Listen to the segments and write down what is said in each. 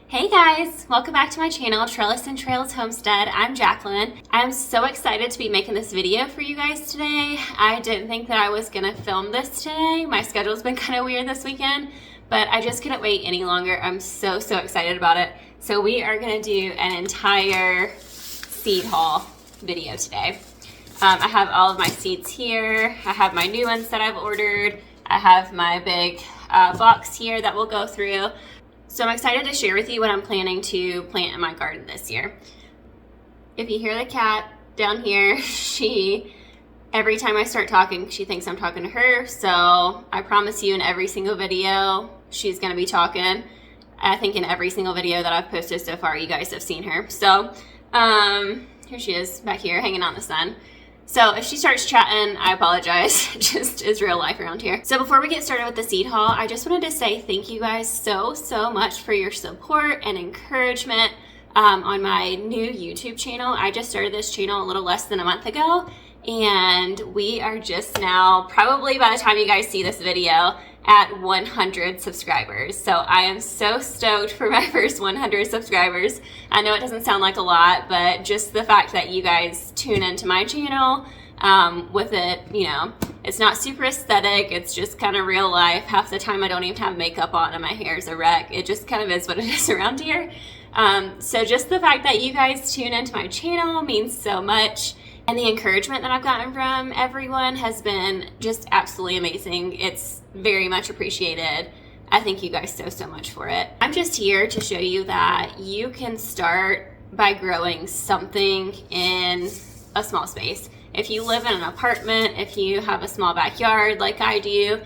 Hey guys, welcome back to my channel, Trellis and Trails Homestead. I'm Jacqueline. I'm so excited to be making this video for you guys today. I didn't think that I was gonna film this today. My schedule's been kind of weird this weekend, but I just couldn't wait any longer. I'm so excited about it. So we are gonna do an entire seed haul video today. I have all of my seeds here. I have my new ones that I've ordered. I have my big box here that we'll go through. So I'm excited to share with you what I'm planning to plant in my garden this year. If you hear the cat down here, every time I start talking, she thinks I'm talking to her. So I promise you in every single video, she's gonna be talking. I think in every single video that I've posted so far, you guys have seen her. So here she is back here hanging out in the sun. So if she starts chatting, I apologize. It just is real life around here. So before we get started with the seed haul, I just wanted to say thank you guys so much for your support and encouragement on my new YouTube channel. I just started this channel a little less than a month ago, and we are just now, probably by the time you guys see this video, at 100 subscribers. So I am so stoked for my first 100 subscribers. I know it doesn't sound like a lot, but just the fact that you guys tune into my channel with it, you know, it's not super aesthetic. It's just kind of real life. Half the time I don't even have makeup on and my hair's a wreck. It just kind of is what it is around here. So just the fact that you guys tune into my channel means so much. And the encouragement that I've gotten from everyone has been just absolutely amazing. It's very much appreciated. I thank you guys so much for it. I'm just here to show you that you can start by growing something in a small space. If you live in an apartment, if you have a small backyard like I do,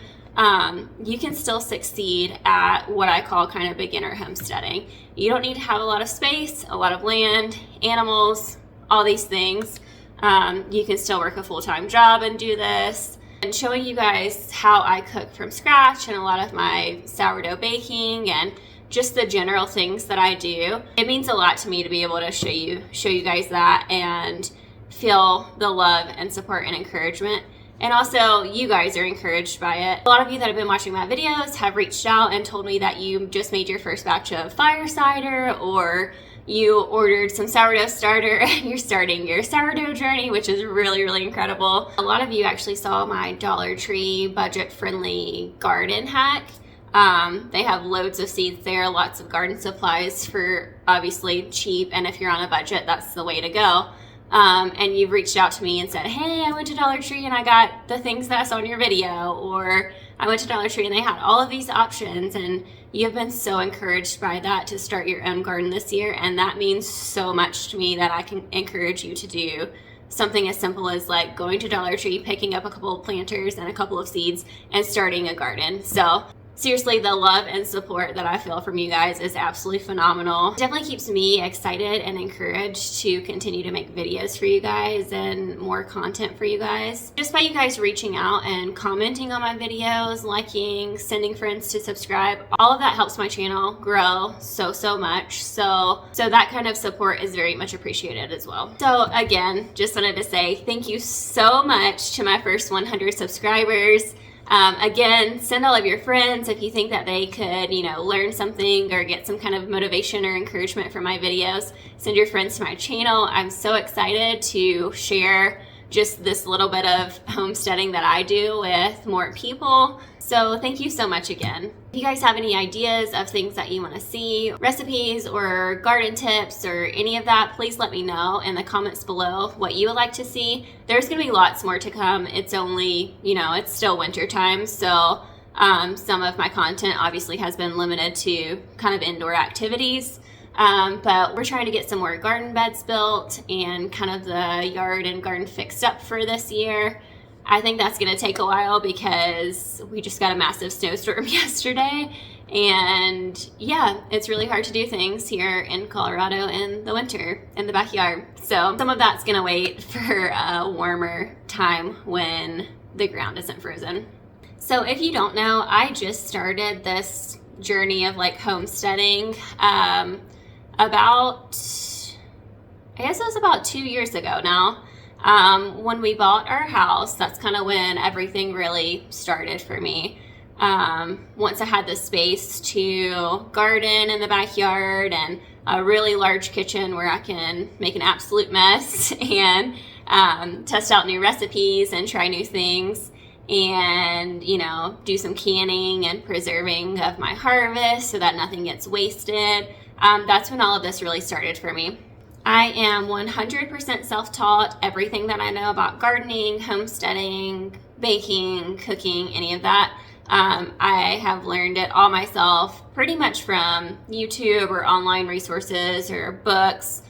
you can still succeed at what I call kind of beginner homesteading. You don't need to have a lot of space, a lot of land, animals, all these things. You can still work a full-time job and do this. And showing you guys how I cook from scratch and a lot of my sourdough baking and just the general things that I do. It means a lot to me to be able to show you guys that and feel the love and support and encouragement. And also, you guys are encouraged by it. A lot of you that have been watching my videos have reached out and told me that you just made your first batch of fire cider, or you ordered some sourdough starter and you're starting your sourdough journey, which is really incredible. A lot of you actually saw my Dollar Tree budget-friendly garden hack. They have loads of seeds there, lots of garden supplies for obviously cheap, and if you're on a budget, that's the way to go. And you've reached out to me and said, hey, I went to Dollar Tree and I got the things that I saw in your video, or I went to Dollar Tree and they had all of these options, and you've been so encouraged by that to start your own garden this year, and that means so much to me that I can encourage you to do something as simple as like going to Dollar Tree, picking up a couple of planters and a couple of seeds and starting a garden. So seriously, the love and support that I feel from you guys is absolutely phenomenal. It definitely keeps me excited and encouraged to continue to make videos for you guys and more content for you guys. Just by you guys reaching out and commenting on my videos, liking, sending friends to subscribe, all of that helps my channel grow so much. So that kind of support is very much appreciated as well. So again, just wanted to say thank you so much to my first 100 subscribers. Again, send all of your friends if you think that they could, you know, learn something or get some kind of motivation or encouragement from my videos. Send your friends to my channel. I'm so excited to share just this little bit of homesteading that I do with more people. So thank you so much again. If you guys have any ideas of things that you want to see, recipes or garden tips or any of that, please let me know in the comments below what you would like to see. There's going to be lots more to come. It's only, you know, it's still winter time, so some of my content obviously has been limited to kind of indoor activities. But we're trying to get some more garden beds built and kind of the yard and garden fixed up for this year. I think that's going to take a while because we just got a massive snowstorm yesterday, and yeah, it's really hard to do things here in Colorado in the winter in the backyard. So some of that's going to wait for a warmer time when the ground isn't frozen. So if you don't know, I just started this journey of like homesteading about, I guess it was about 2 years ago now. When we bought our house, that's kind of when everything really started for me. once I had the space to garden in the backyard and a really large kitchen where I can make an absolute mess and test out new recipes and try new things, and, you know, do some canning and preserving of my harvest so that nothing gets wasted. That's when all of this really started for me. I am 100% self-taught. Everything that I know about gardening, homesteading, baking, cooking, any of that, I have learned it all myself, pretty much from YouTube or online resources or books.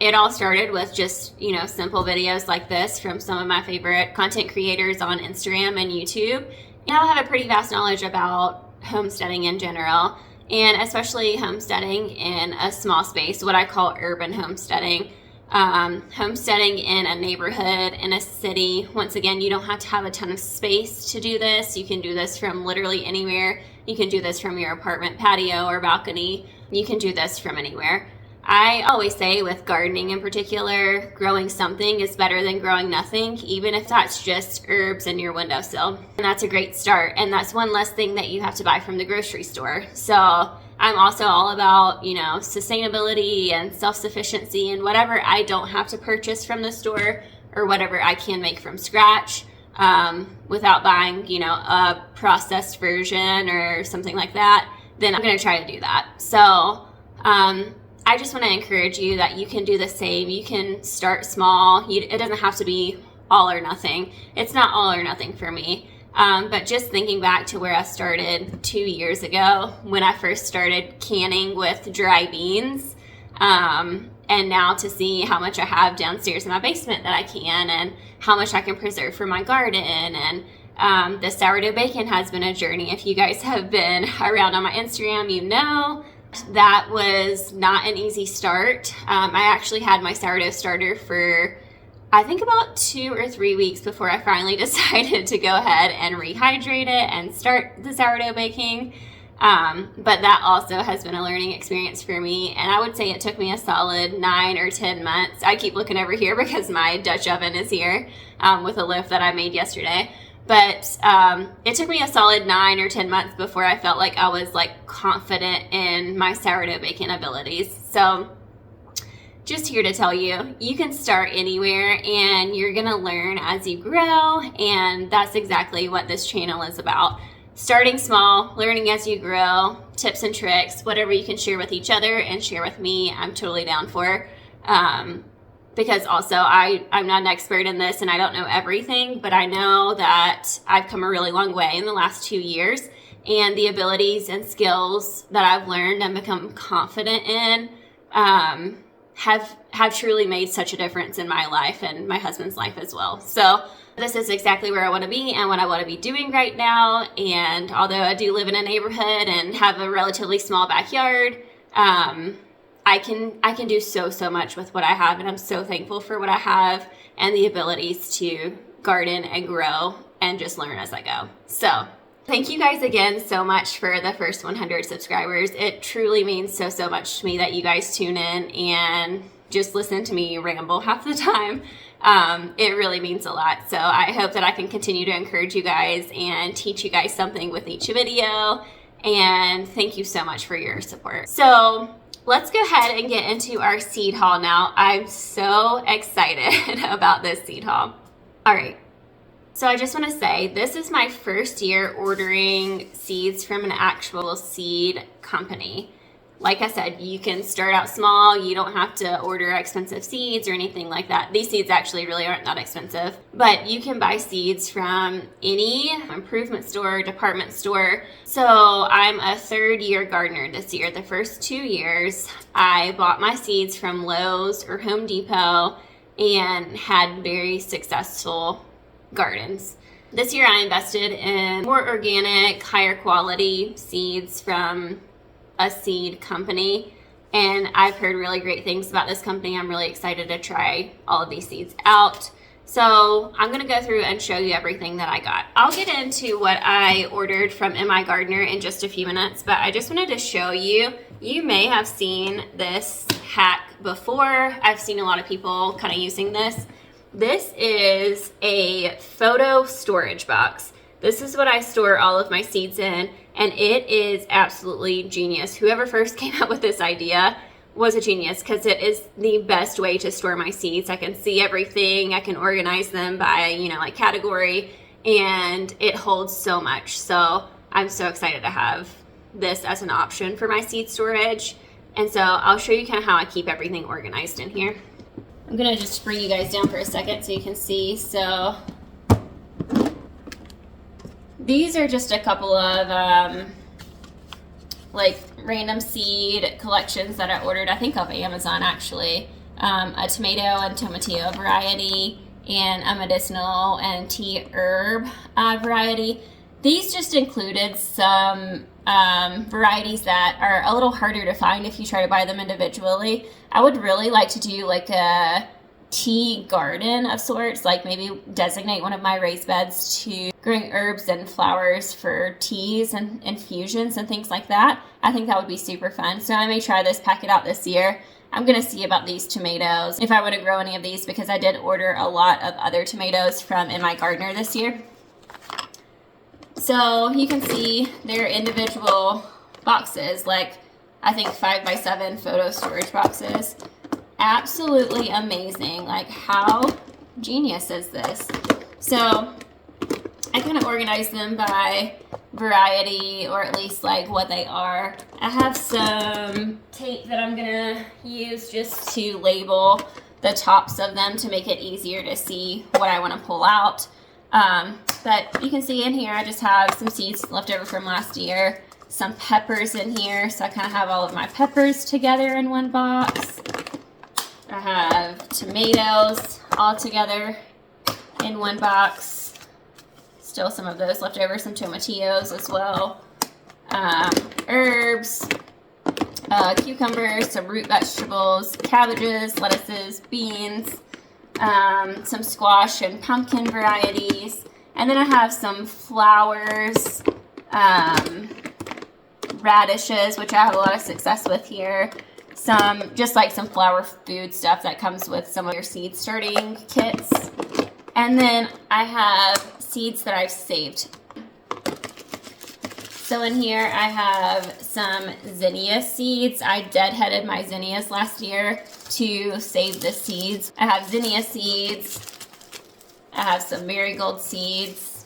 It all started with just, you know, simple videos like this from some of my favorite content creators on Instagram and YouTube. And I have a pretty vast knowledge about homesteading in general, and especially homesteading in a small space, what I call urban homesteading. Homesteading in a neighborhood, in a city. Once again, you don't have to have a ton of space to do this. You can do this from literally anywhere. You can do this from your apartment patio or balcony. You can do this from anywhere. I always say with gardening in particular, growing something is better than growing nothing, even if that's just herbs in your windowsill. And that's a great start. And that's one less thing that you have to buy from the grocery store. So I'm also all about, you know, sustainability and self-sufficiency and whatever I don't have to purchase from the store or whatever I can make from scratch without buying, you know, a processed version or something like that, then I'm going to try to do that. So I just want to encourage you that you can do the same. You can start small. It doesn't have to be all or nothing. It's not all or nothing for me. But just thinking back to where I started 2 years ago when I first started canning with dry beans, and now to see how much I have downstairs in my basement that I can, and how much I can preserve for my garden. And the sourdough bacon has been a journey. If you guys have been around on my Instagram, you know that was not an easy start. I actually had my sourdough starter for I think about 2 or 3 weeks before I finally decided to go ahead and rehydrate it and start the sourdough baking. But that also has been a learning experience for me. And I would say it took me a solid 9 or 10 months. I keep looking over here because my Dutch oven is here with a loaf that I made yesterday. But it took me a solid 9 or 10 months before I felt like I was like confident in my sourdough baking abilities. So just here to tell you, you can start anywhere and you're gonna learn as you grow, and that's exactly what this channel is about. Starting small, learning as you grow, tips and tricks, whatever you can share with each other and share with me, I'm totally down for. Because also I'm not an expert in this and I don't know everything, but I know that I've come a really long way in the last 2 years, and the abilities and skills that I've learned and become confident in have truly made such a difference in my life and my husband's life as well. So this is exactly where I want to be and what I want to be doing right now. And although I do live in a neighborhood and have a relatively small backyard, I can do so much with what I have, and I'm so thankful for what I have and the abilities to garden and grow and just learn as I go. So thank you guys again so much for the first 100 subscribers. It truly means so much to me that you guys tune in and just listen to me ramble half the time. It really means a lot. So I hope that I can continue to encourage you guys and teach you guys something with each video. And thank you so much for your support. So let's go ahead and get into our seed haul now. I'm so excited about this seed haul. All right. So I just want to say, this is my first year ordering seeds from an actual seed company. Like I said, you can start out small. You don't have to order expensive seeds or anything like that. These seeds actually really aren't that expensive, but you can buy seeds from any improvement store, department store. So I'm a 3rd year gardener this year. The first 2 years, I bought my seeds from Lowe's or Home Depot and had very successful gardens. This year I invested in more organic, higher quality seeds from a seed company, and I've heard really great things about this company. I'm really excited to try all of these seeds out. So I'm gonna go through and show you everything that I got. I'll get into what I ordered from MI Gardener in just a few minutes, but I just wanted to show you. You may have seen this hack before. I've seen a lot of people kind of using this. This is a photo storage box. this is what I store all of my seeds in, and it is absolutely genius. Whoever first came up with this idea was a genius, because it is the best way to store my seeds. I can see everything. I can organize them by, you know, like category, and it holds so much. So I'm so excited to have this as an option for my seed storage. And so I'll show you kind of how I keep everything organized in here. I'm gonna just bring you guys down for a second so you can see. So these are just a couple of like random seed collections that I ordered, I think off Amazon actually. A tomato and tomatillo variety, and a medicinal and tea herb variety. These just included some varieties that are a little harder to find if you try to buy them individually. I would really like to do like a tea garden of sorts, like maybe designate one of my raised beds to growing herbs and flowers for teas and infusions and things like that. I think that would be super fun. So I may try this, pack it out this year. I'm gonna see about these tomatoes, if I want to grow any of these, because I did order a lot of other tomatoes from In My Gardener this year. So you can see they're individual boxes, like I think 5x7 photo storage boxes. Absolutely amazing. Like, how genius is this? So I kind of organize them by variety, or at least like what they are. I have some tape that I'm gonna use just to label the tops of them to make it easier to see what I want to pull out. But you can see in here I just have some seeds left over from last year, some peppers in here, so I kind of have all of my peppers together in one box. I have tomatoes all together in one box. Still some of those left over, some tomatillos as well. Herbs, cucumbers, some root vegetables, cabbages, lettuces, beans, some squash and pumpkin varieties. And then I have some flowers, radishes, which I have a lot of success with here. Some, just like some flower food stuff that comes with some of your seed starting kits. And then I have seeds that I've saved. So in here I have some zinnia seeds. I deadheaded my zinnias last year to save the seeds. I have zinnia seeds. I have some marigold seeds.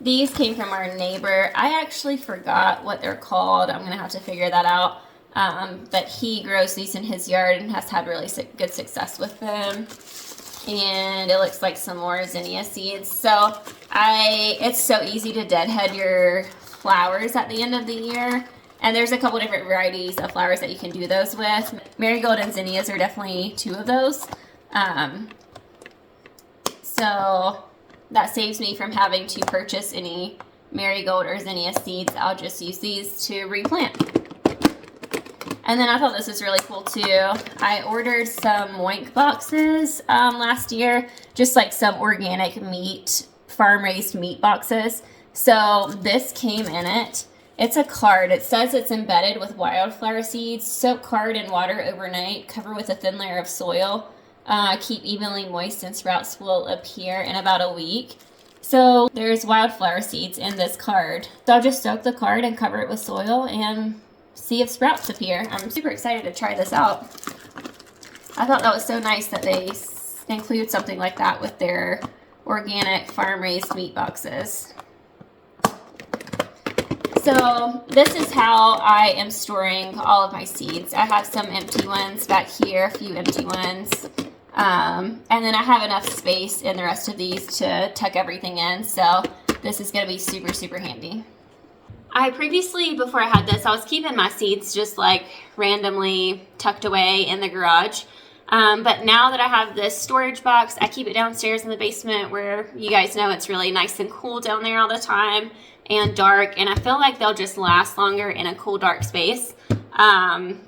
These came from our neighbor. I actually forgot what they're called. I'm gonna have to figure that out. But he grows these in his yard and has had really good success with them. And it looks like some more zinnia seeds. So it's so easy to deadhead your flowers at the end of the year. And there's a couple different varieties of flowers that you can do those with. Marigold and zinnias are definitely two of those. So that saves me from having to purchase any marigold or zinnia seeds. I'll just use these to replant. And then I thought this was really cool too. I ordered some Moink boxes last year, just like some organic meat, farm-raised meat boxes. So this came in it. It's a card. It says it's embedded with wildflower seeds. Soak card in water overnight. Cover with a thin layer of soil. Keep evenly moist and sprouts will appear in about a week. So there's wildflower seeds in this card. So I'll just soak the card and cover it with soil and see if sprouts appear. I'm super excited to try this out. I thought that was so nice that they include something like that with their organic farm-raised meat boxes. So this is how I am storing all of my seeds. I have some empty ones back here, a few empty ones. And then I have enough space in the rest of these to tuck everything in. So this is going to be super, super handy. I previously, before I had this, I was keeping my seeds just like randomly tucked away in the garage. But now that I have this storage box, I keep it downstairs in the basement where you guys know it's really nice and cool down there all the time and dark. And I feel like they'll just last longer in a cool, dark space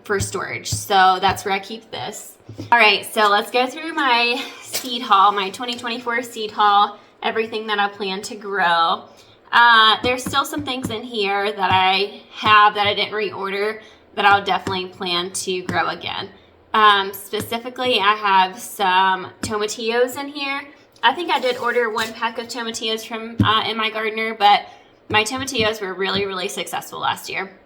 for storage. So that's where I keep this. All right, so let's go through my seed haul, my 2024 seed haul, everything that I plan to grow. There's still some things in here that I have that I didn't reorder that I'll definitely plan to grow again. Specifically, I have some tomatillos in here. I think I did order 1 pack of tomatillos from in my gardener, but my tomatillos were really, really successful last year.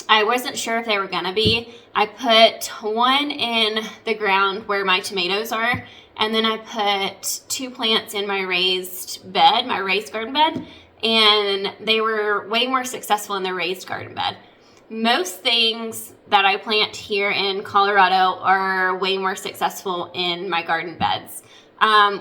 I wasn't sure if they were gonna be. I put 1 in the ground where my tomatoes are, and then I put 2 plants in my raised bed, my raised garden bed, and they were way more successful in the raised garden bed. Most things that I plant here in Colorado are way more successful in my garden beds.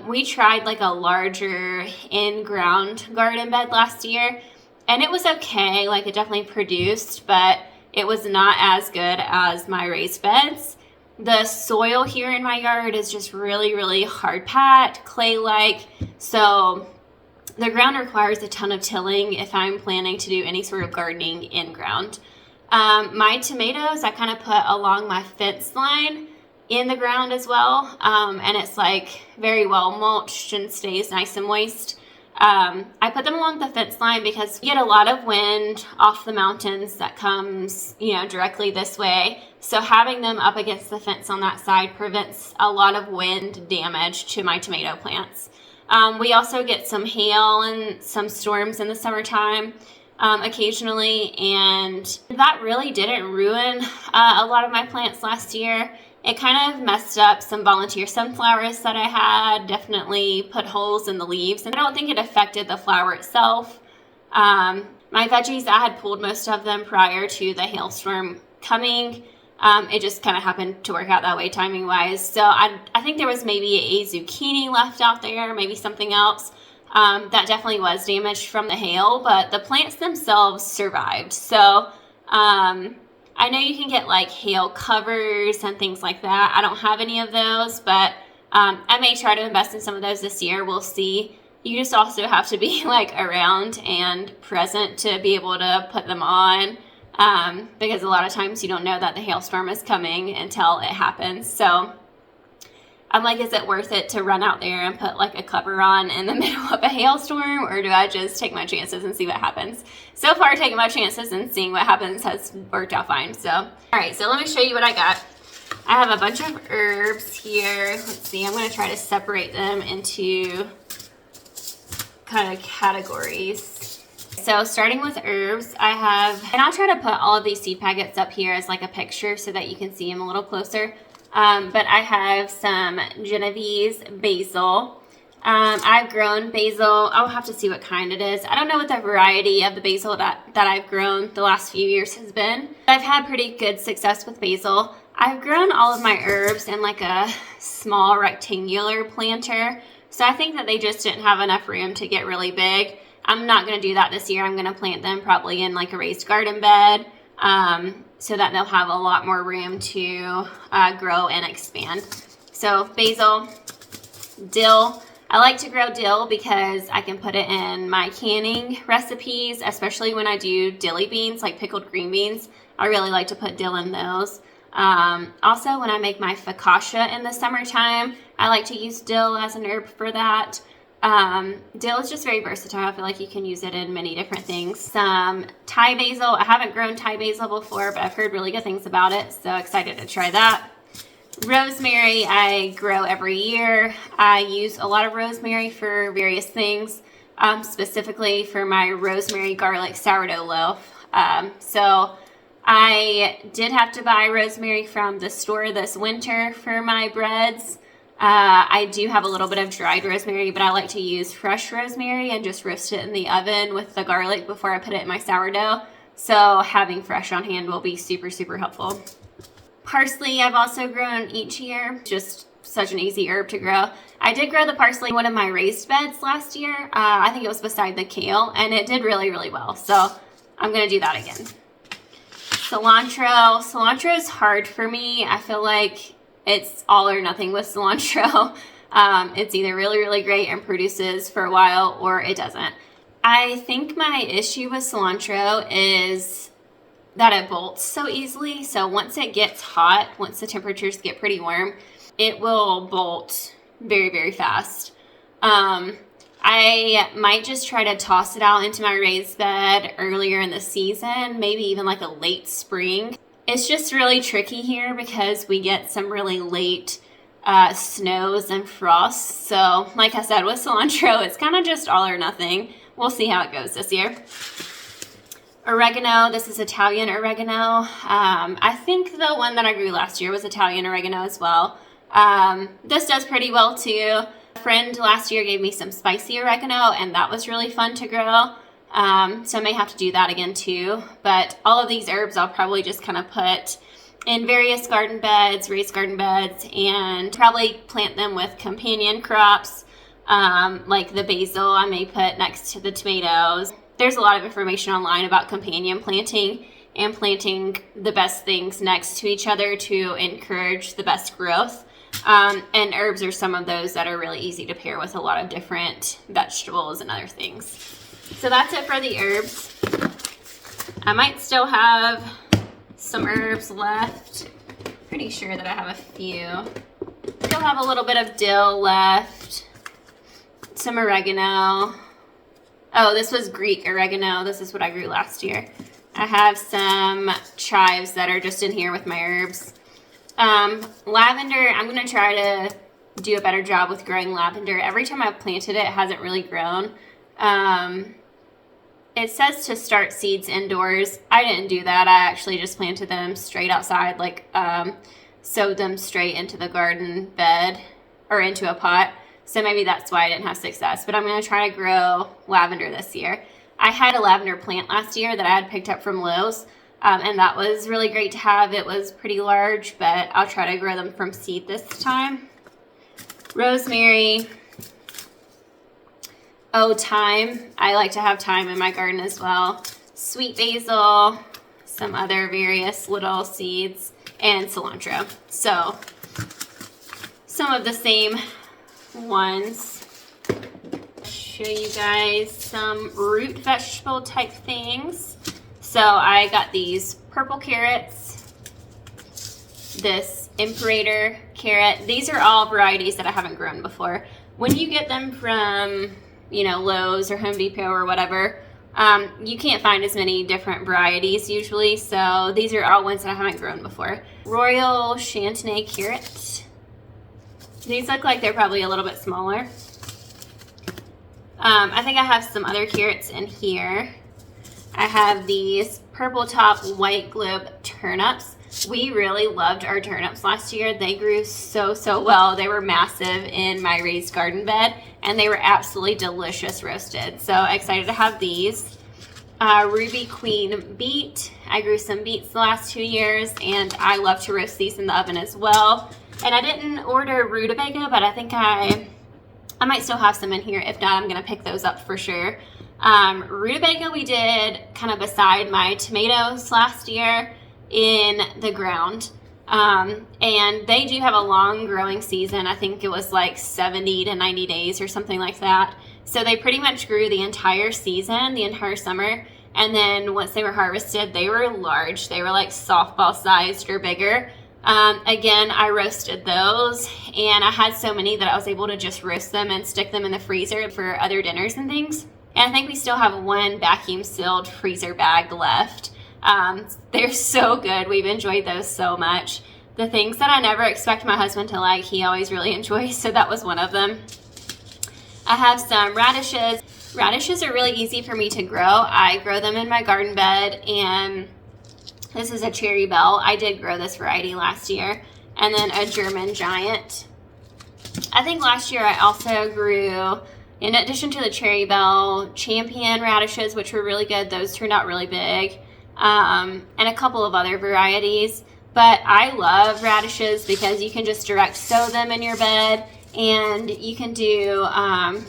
We tried like a larger in-ground garden bed last year, and it was okay. Like, it definitely produced, but it was not as good as my raised beds. The soil here in my yard is just really, really hard packed, clay-like. So the ground requires a ton of tilling if I'm planning to do any sort of gardening in ground. My tomatoes, I kind of put along my fence line in the ground as well. And it's like very well mulched and stays nice and moist. I put them along the fence line because you get a lot of wind off the mountains that comes, directly this way. So having them up against the fence on that side prevents a lot of wind damage to my tomato plants. We also get some hail and some storms in the summertime occasionally, and that really didn't ruin a lot of my plants last year. It kind of messed up some volunteer sunflowers that I had, definitely put holes in the leaves, and I don't think it affected the flower itself. My veggies, I had pulled most of them prior to the hailstorm coming. It just kind of happened to work out that way timing-wise. So I think there was maybe a zucchini left out there, maybe something else. That definitely was damaged from the hail, but the plants themselves survived. So I know you can get like hail covers and things like that. I don't have any of those, but I may try to invest in some of those this year. We'll see. You just also have to be like around and present to be able to put them on, because a lot of times you don't know that the hailstorm is coming until it happens. So I'm like, is it worth it to run out there and put like a cover on in the middle of a hailstorm, or do I just take my chances and see what happens? So far, taking my chances and seeing what happens has worked out fine. So, all right, so let me show you what I got. I have a bunch of herbs here. Let's see, I'm gonna try to separate them into kind of categories. So starting with herbs, I have, and I'll try to put all of these seed packets up here as like a picture so that you can see them a little closer. But I have some Genovese basil. I've grown basil. I'll have to see what kind it is. I don't know what the variety of the basil that I've grown the last few years has been. I've had pretty good success with basil. I've grown all of my herbs in like a small rectangular planter. So I think that they just didn't have enough room to get really big. I'm not going to do that this year. I'm going to plant them probably in like a raised garden bed. So that they'll have a lot more room to grow and expand. So basil, dill. I like to grow dill because I can put it in my canning recipes, especially when I do dilly beans, like pickled green beans. I really like to put dill in those. Also, when I make my focaccia in the summertime, I like to use dill as an herb for that. Dill is just very versatile. I feel like you can use it in many different things. Some Thai basil. I haven't grown Thai basil before, but I've heard really good things about it, so excited to try that. Rosemary, I grow every year. I use a lot of rosemary for various things, specifically for my rosemary garlic sourdough loaf. So I did have to buy rosemary from the store this winter for my breads. I do have a little bit of dried rosemary, but I like to use fresh rosemary and just roast it in the oven with the garlic before I put it in my sourdough. So having fresh on hand will be super, super helpful. Parsley I've also grown each year. Just such an easy herb to grow. I did grow the parsley in one of my raised beds last year. I think it was beside the kale, and it did really, really well. So I'm going to do that again. Cilantro. Cilantro is hard for me. I feel like it's all or nothing with cilantro. It's either really, really great and produces for a while, or it doesn't. I think my issue with cilantro is that it bolts so easily. So once it gets hot, once the temperatures get pretty warm, it will bolt very, very fast. I might just try to toss it out into my raised bed earlier in the season, maybe even like a late spring. It's just really tricky here because we get some really late snows and frosts. So like I said, with cilantro, it's kind of just all or nothing. We'll see how it goes this year. Oregano, this is Italian oregano. I think the one that I grew last year was Italian oregano as well. This does pretty well too. A friend last year gave me some spicy oregano, and that was really fun to grow. So I may have to do that again too. But all of these herbs I'll probably just kind of put in various garden beds, raised garden beds, and probably plant them with companion crops. Like the basil I may put next to the tomatoes. There's a lot of information online about companion planting and planting the best things next to each other to encourage the best growth. And herbs are some of those that are really easy to pair with a lot of different vegetables and other things. So that's it for the herbs. I might still have some herbs left. Pretty sure that I have a few. Still have a little bit of dill left. Some oregano. Oh, this was Greek oregano. This is what I grew last year. I have some chives that are just in here with my herbs. Lavender, I'm going to try to do a better job with growing lavender. Every time I've planted it, it hasn't really grown. It says to start seeds indoors. I didn't do that. I actually just planted them straight outside, like sowed them straight into the garden bed or into a pot. So maybe that's why I didn't have success. But I'm going to try to grow lavender this year. I had a lavender plant last year that I had picked up from Lowe's. And that was really great to have. It was pretty large, but I'll try to grow them from seed this time. Rosemary. Oh, thyme. I like to have thyme in my garden as well. Sweet basil. Some other various little seeds. And cilantro. So, some of the same ones. Show you guys some root vegetable type things. So I got these purple carrots, this imperator carrot. These are all varieties that I haven't grown before. When you get them from, you know, Lowe's or Home Depot or whatever, you can't find as many different varieties usually. So these are all ones that I haven't grown before. Royal Chantenay carrots. These look like they're probably a little bit smaller. I think I have some other carrots in here. I have these purple top white globe turnips. We really loved our turnips last year. They grew so well. They were massive in my raised garden bed, and they were absolutely delicious roasted. So excited to have these. Ruby Queen beet. I grew some beets the last 2 years, and I love to roast these in the oven as well. And I didn't order rutabaga, but I think I might still have some in here. If not, I'm going to pick those up for sure. Rutabaga we did kind of beside my tomatoes last year in the ground. And they do have a long growing season. I think it was like 70 to 90 days or something like that. So they pretty much grew the entire season, the entire summer. And then once they were harvested, they were large. They were like softball sized or bigger. Again, I roasted those, and I had so many that I was able to just roast them and stick them in the freezer for other dinners and things. And I think we still have one vacuum sealed freezer bag left. They're so good. We've enjoyed those so much. The things that I never expect my husband to like, he always really enjoys, so that was one of them. I have some radishes. Radishes are really easy for me to grow. I grow them in my garden bed, and this is a cherry bell. I did grow this variety last year. And then a German giant. I think last year I also grew, in addition to the cherry bell, champion radishes, which were really good. Those turned out really big. And a couple of other varieties. But I love radishes because you can just direct sow them in your bed, and you can do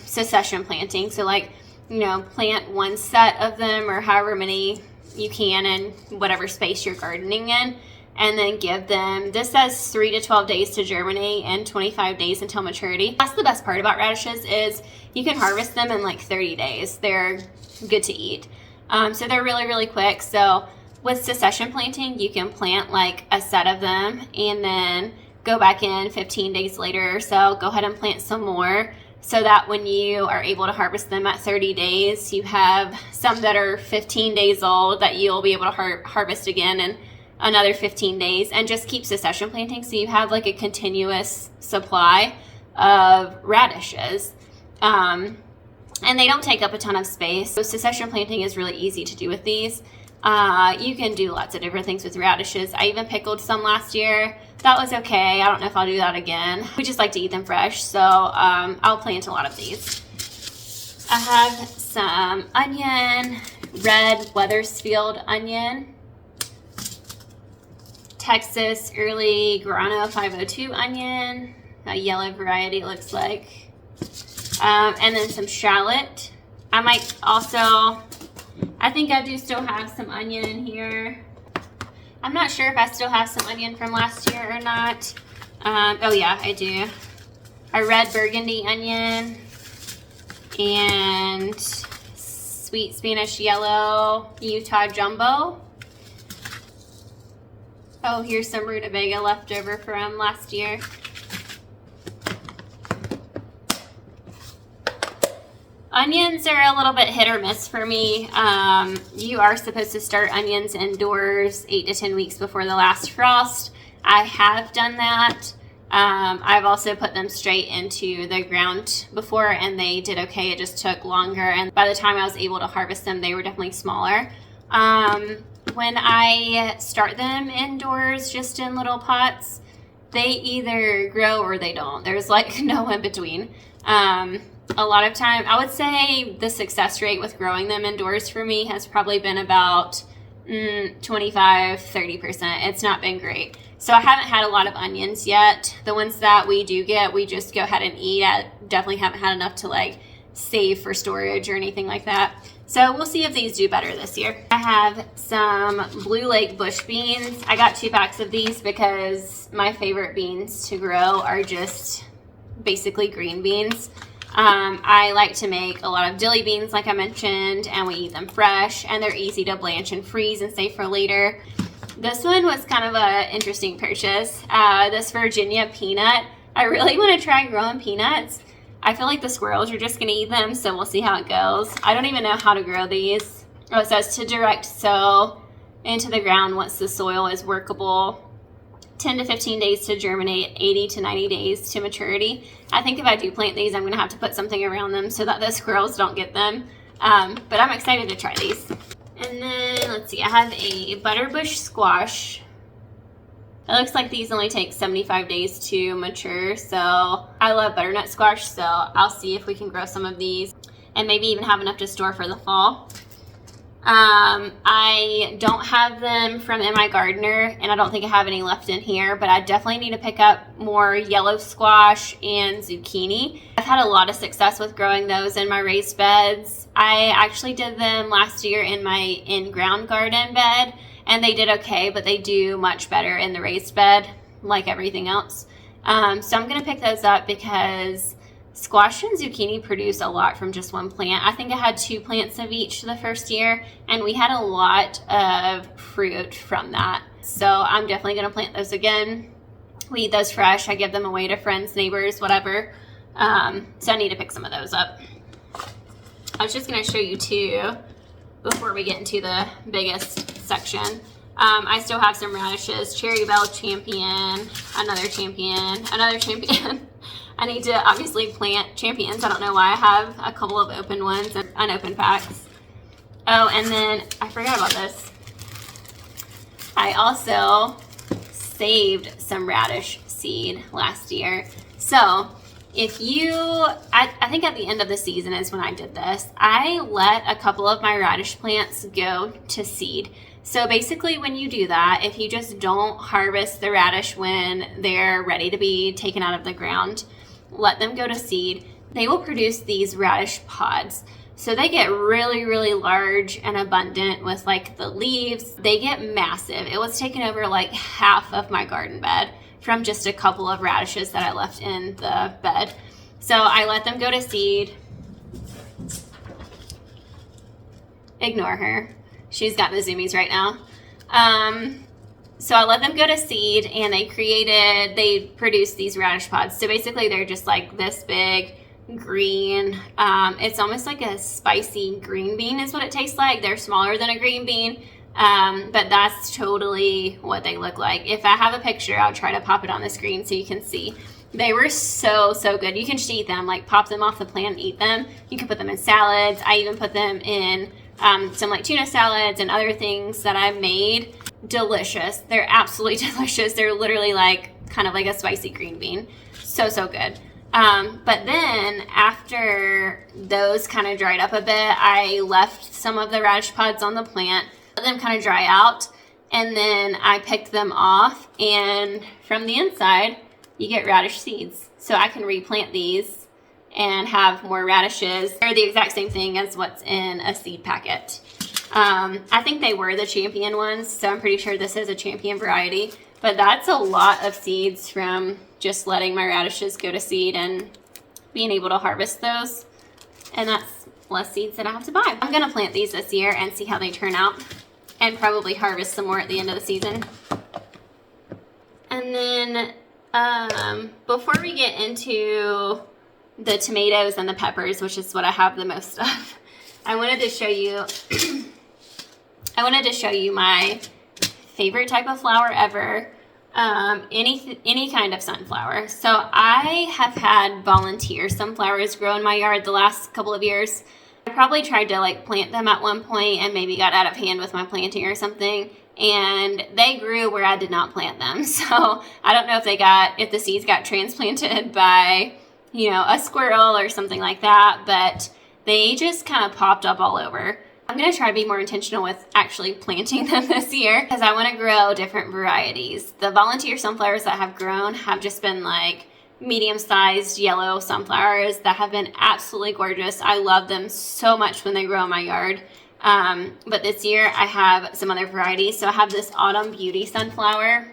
succession planting. So like, you know, plant one set of them or however many you can in whatever space you're gardening in, and then give them, this says 3 to 12 days to germinate and 25 days until maturity. That's the best part about radishes, is you can harvest them in like 30 days. They're good to eat. So they're really quick. So with succession planting, you can plant like a set of them and then go back in 15 days later or so, go ahead and plant some more, so that when you are able to harvest them at 30 days, you have some that are 15 days old that you'll be able to harvest again. And another 15 days and just keep succession planting so you have like a continuous supply of radishes. And they don't take up a ton of space. So succession planting is really easy to do with these. You can do lots of different things with radishes. I even pickled some last year. That was okay. I don't know if I'll do that again. We just like to eat them fresh, so I'll plant a lot of these. I have some onion, red Weathersfield onion, Texas early Grano 502 onion, a yellow variety it looks like. And then some shallot. I might also, I think I do still have some onion in here. I'm not sure if I still have some onion from last year or not. Oh yeah, I do. A red burgundy onion and sweet Spanish yellow Utah jumbo. Oh, here's some rutabaga left over from last year. Onions are a little bit hit or miss for me. You are supposed to start onions indoors 8 to 10 weeks before the last frost. I have done that. I've also put them straight into the ground before and they did okay. It just took longer, and by the time I was able to harvest them, they were definitely smaller. When I start them indoors just in little pots, they either grow or they don't. There's like no in between. A lot of time, I would say the success rate with growing them indoors for me has probably been about 25-30%. It's not been great. So I haven't had a lot of onions yet. The ones that we do get, we just go ahead and eat. I definitely haven't had enough to like save for storage or anything like that. So we'll see if these do better this year. I have some Blue Lake bush beans. I got 2 packs of these because my favorite beans to grow are just basically green beans. I like to make a lot of dilly beans like I mentioned, and we eat them fresh and they're easy to blanch and freeze and save for later. This one was kind of an interesting purchase. This Virginia peanut. I really want to try growing peanuts. I feel like the squirrels are just going to eat them, so we'll see how it goes. I don't even know how to grow these. Oh, it says to direct sow into the ground once the soil is workable. 10 to 15 days to germinate, 80 to 90 days to maturity. I think if I do plant these, I'm going to have to put something around them so that the squirrels don't get them. But I'm excited to try these. And then, let's see, I have a butterbush squash. It looks like these only take 75 days to mature, so I love butternut squash, so I'll see if we can grow some of these and maybe even have enough to store for the fall. I don't have them from In My Gardener, and I don't think I have any left in here, but I definitely need to pick up more yellow squash and zucchini. I've had a lot of success with growing those in my raised beds. I actually did them last year in my in-ground garden bed, and they did okay, but they do much better in the raised bed, like everything else. So I'm going to pick those up because squash and zucchini produce a lot from just one plant. I think I had 2 plants of each the first year, and we had a lot of fruit from that. So I'm definitely going to plant those again. We eat those fresh. I give them away to friends, neighbors, whatever. So I need to pick some of those up. I was just going to show you 2 before we get into the biggest section. I still have some radishes, Cherry Bell Champion, another champion, another champion. I need to obviously plant champions. I don't know why I have a couple of open ones and unopened packs. Oh, and then I forgot about this. I also saved some radish seed last year. So if you, I think at the end of the season is when I did this, I let a couple of my radish plants go to seed. So basically when you do that, if you just don't harvest the radish when they're ready to be taken out of the ground, let them go to seed, they will produce these radish pods. So they get really, really large and abundant with like the leaves. They get massive. It was taking over like half of my garden bed from just a couple of radishes that I left in the bed. So I let them go to seed. Ignore her. She's got the zoomies right now. So I let them go to seed, and they produced these radish pods. So basically they're just like this big, green. It's almost like a spicy green bean is what it tastes like. They're smaller than a green bean, But that's totally what they look like. If I have a picture, I'll try to pop it on the screen so you can see. They were so good. You can just eat them, like pop them off the plant and eat them. You can put them in salads. I even put them in some like tuna salads and other things that I made. Delicious. They're absolutely delicious. They're literally like kind of like a spicy green bean. So good. But then after those kind of dried up a bit, I left some of the radish pods on the plant, let them kind of dry out, and then I picked them off, and from the inside you get radish seeds. So I can replant these and have more radishes. They're the exact same thing as what's in a seed packet. I think they were the champion ones, so I'm pretty sure this is a champion variety. But that's a lot of seeds from just letting my radishes go to seed and being able to harvest those. And that's less seeds that I have to buy. I'm gonna plant these this year and see how they turn out, and probably harvest some more at the end of the season. And then before we get into the tomatoes and the peppers, which is what I have the most of, I wanted to show you my favorite type of flower ever. Any kind of sunflower. So I have had volunteer sunflowers grow in my yard the last couple of years. I probably tried to like plant them at one point and maybe got out of hand with my planting or something, and they grew where I did not plant them. So I don't know if the seeds got transplanted by, you know, a squirrel or something like that, but they just kind of popped up all over. I'm going to try to be more intentional with actually planting them this year because I want to grow different varieties. The volunteer sunflowers that have grown have just been like medium-sized yellow sunflowers that have been absolutely gorgeous. I love them so much when they grow in my yard. But this year I have some other varieties. So I have this Autumn Beauty sunflower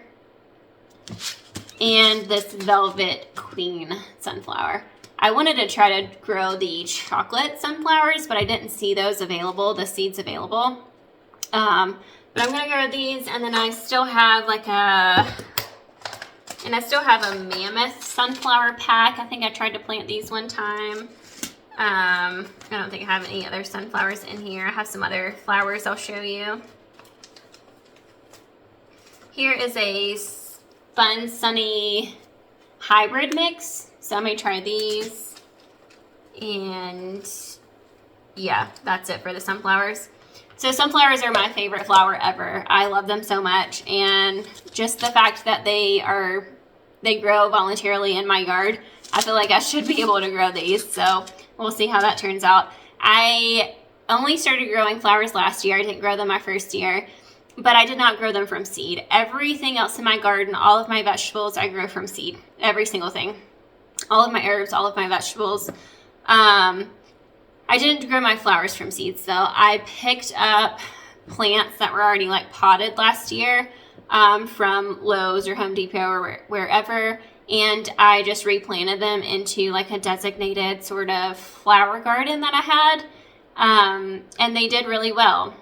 and this Velvet Queen sunflower. I wanted to try to grow the chocolate sunflowers, but I didn't see those available, the seeds available. But I'm gonna grow these, and then I still have a mammoth sunflower pack. I think I tried to plant these one time. I don't think I have any other sunflowers in here. I have some other flowers I'll show you. Here is a Fun Sunny hybrid mix. So I'm going to try these, and yeah, that's it for the sunflowers. So sunflowers are my favorite flower ever. I love them so much, and just the fact that they grow voluntarily in my yard, I feel like I should be able to grow these, so we'll see how that turns out. I only started growing flowers last year. I didn't grow them my first year, but I did not grow them from seed. Everything else in my garden, all of my vegetables, I grow from seed, every single thing. All of my herbs, all of my vegetables. I didn't grow my flowers from seeds though. I picked up plants that were already like potted last year from Lowe's or Home Depot or wherever, and I just replanted them into like a designated sort of flower garden that I had, and they did really well.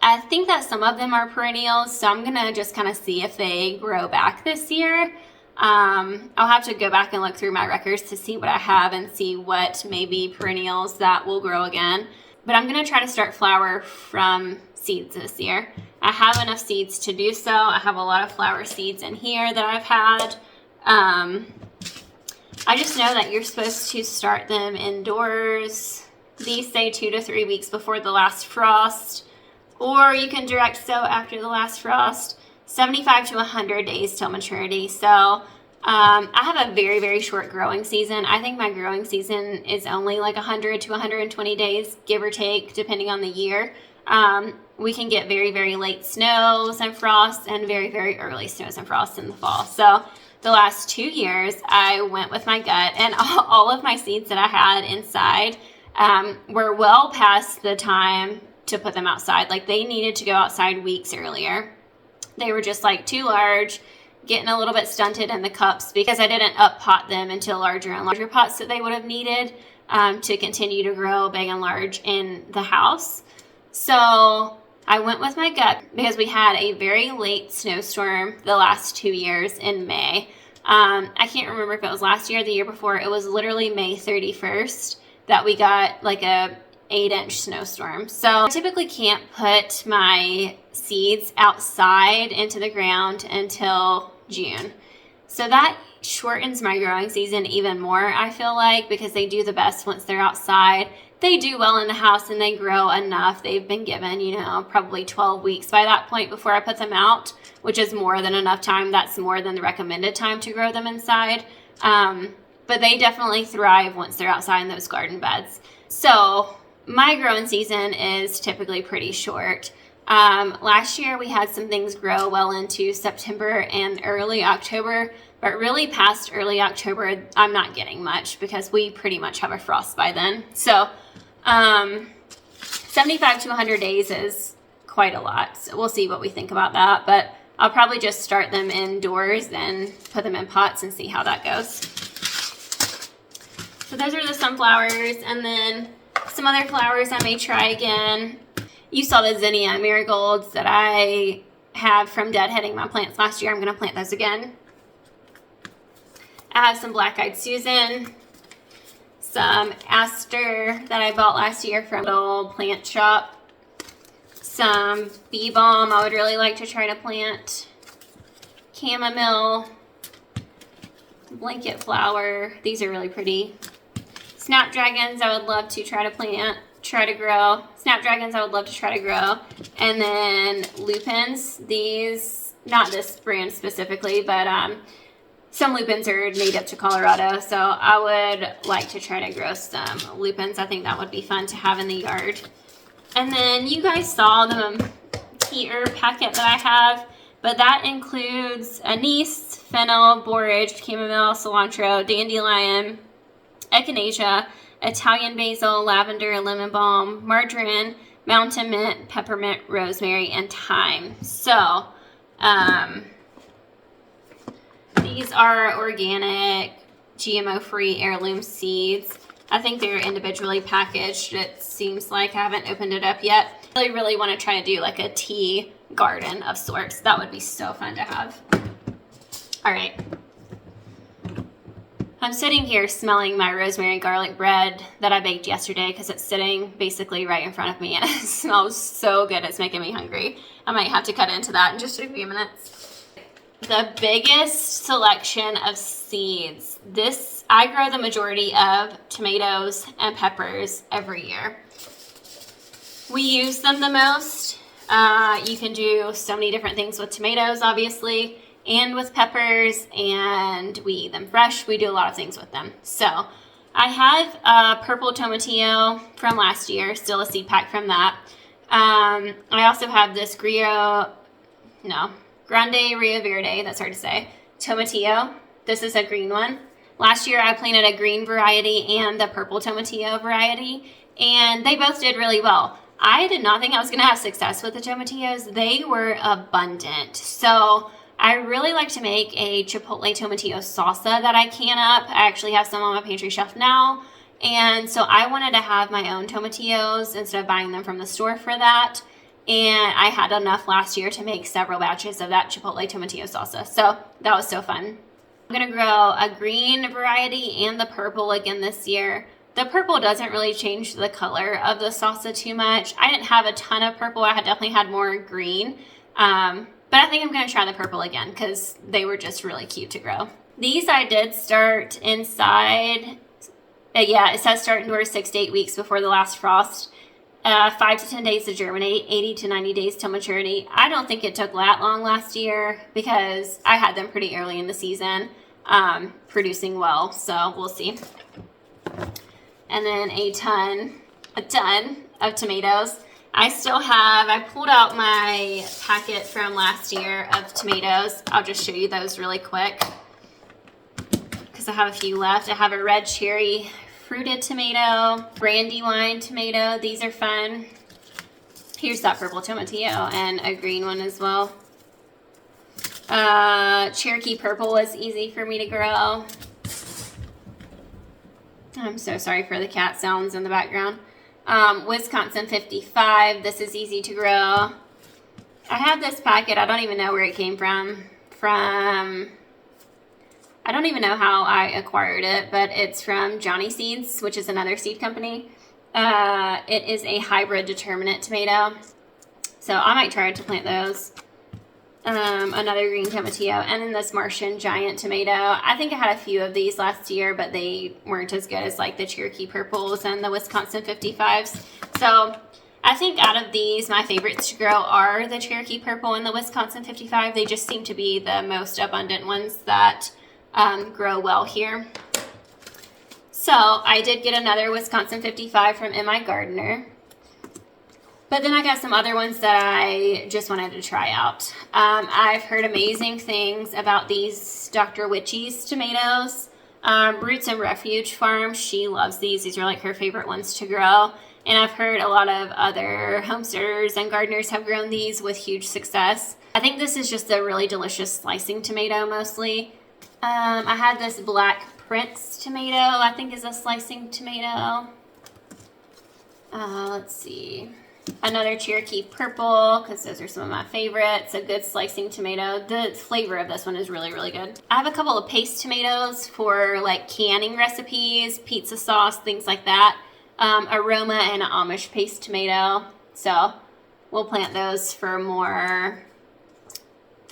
I think that some of them are perennials, so I'm gonna just kind of see if they grow back this year. I'll have to go back and look through my records to see what I have and see what maybe perennials that will grow again. But I'm going to try to start flower from seeds this year. I have enough seeds to do so. I have a lot of flower seeds in here that I've had. I just know that you're supposed to start them indoors. These say 2 to 3 weeks before the last frost, or you can direct sow after the last frost. 75 to 100 days till maturity. So I have a very short growing season. I think my growing season is only like 100 to 120 days, give or take, depending on the year. We can get very late snows and frosts and very early snows and frosts in the fall. So the last 2 years, I went with my gut, and all of my seeds that I had inside were well past the time to put them outside. Like they needed to go outside weeks earlier. They were just like too large, getting a little bit stunted in the cups because I didn't up pot them into larger and larger pots that they would have needed to continue to grow big and large in the house. So I went with my gut because we had a very late snowstorm the last 2 years in May. I can't remember if it was last year or the year before. It was literally May 31st that we got like a 8-inch snowstorm. So I typically can't put my seeds outside into the ground until June. So that shortens my growing season even more, I feel like, because they do the best once they're outside. They do well in the house and they grow enough. They've been given, you know, probably 12 weeks by that point before I put them out, which is more than enough time. That's more than the recommended time to grow them inside. But they definitely thrive once they're outside in those garden beds. So my growing season is typically pretty short. Last year we had some things grow well into September and early October, but really past early October, I'm not getting much because we pretty much have a frost by then. So 75 to 100 days is quite a lot. So we'll see what we think about that, but I'll probably just start them indoors and put them in pots and see how that goes. So those are the sunflowers, and then some other flowers I may try again. You saw the zinnia marigolds that I have from deadheading my plants last year. I'm going to plant those again. I have some black-eyed Susan, some aster that I bought last year from the old plant shop, some bee balm I would really like to try to plant, chamomile, blanket flower. These are really pretty. Snapdragons I would love to try to plant, try to grow. Snapdragons I would love to try to grow. And then lupins. These, not this brand specifically, but some lupins are native to Colorado, so I would like to try to grow some lupins. I think that would be fun to have in the yard. And then you guys saw the tea herb packet that I have, but that includes anise, fennel, borage, chamomile, cilantro, dandelion, echinacea, Italian basil, lavender, lemon balm, marjoram, mountain mint, peppermint, rosemary, and thyme. So, these are organic, GMO-free heirloom seeds. I think they're individually packaged. It seems like I haven't opened it up yet. I really want to try to do like a tea garden of sorts. That would be so fun to have. All right. I'm sitting here smelling my rosemary garlic bread that I baked yesterday because it's sitting basically right in front of me and it smells so good. It's making me hungry. I might have to cut into that in just a few minutes. The biggest selection of seeds. I grow the majority of tomatoes and peppers every year. We use them the most. You can do so many different things with tomatoes, obviously, and with peppers, and we eat them fresh. We do a lot of things with them. So I have a purple tomatillo from last year, still a seed pack from that. I also have this Grande Rio Verde, that's hard to say, tomatillo. This is a green one. Last year I planted a green variety and the purple tomatillo variety, and they both did really well. I did not think I was going to have success with the tomatillos. They were abundant. So I really like to make a chipotle tomatillo salsa that I can up. I actually have some on my pantry shelf now. And so I wanted to have my own tomatillos instead of buying them from the store for that. And I had enough last year to make several batches of that chipotle tomatillo salsa. So that was so fun. I'm going to grow a green variety and the purple again this year. The purple doesn't really change the color of the salsa too much. I didn't have a ton of purple. I definitely had more green. But I think I'm going to try the purple again because they were just really cute to grow. These I did start inside. It says start indoors 6 to 8 weeks before the last frost. 5 to 10 days to germinate, 80 to 90 days till maturity. I don't think it took that long last year because I had them pretty early in the season, producing well. So we'll see. And then a ton of tomatoes. I pulled out my packet from last year of tomatoes. I'll just show you those really quick because I have a few left. I have a red cherry fruited tomato, brandywine tomato. These are fun. Here's that purple tomatillo and a green one as well. Cherokee purple was easy for me to grow. I'm so sorry for the cat sounds in the background. Wisconsin 55. This is easy to grow. I have this packet. I don't even know where it came from. I don't even know how I acquired it, but it's from Johnny Seeds, which is another seed company. It is a hybrid determinate tomato. So I might try to plant those. Another green tomatillo, and then this Martian giant tomato. I think I had a few of these last year, but they weren't as good as like the Cherokee purples and the Wisconsin 55s. So I think out of these, my favorites to grow are the Cherokee purple and the Wisconsin 55. They just seem to be the most abundant ones that grow well here. So I did get another Wisconsin 55 from MI Gardener. But then I got some other ones that I just wanted to try out. I've heard amazing things about these Dr. Witchy's tomatoes. Roots and Refuge Farm, she loves these. These are like her favorite ones to grow. And I've heard a lot of other homesteaders and gardeners have grown these with huge success. I think this is just a really delicious slicing tomato mostly. I had this Black Prince tomato, I think is a slicing tomato. Let's see. Another Cherokee purple, because those are some of my favorites. A good slicing tomato. The flavor of this one is really, really good. I have a couple of paste tomatoes for like canning recipes, pizza sauce, things like that. Aroma and an Amish paste tomato. So we'll plant those for more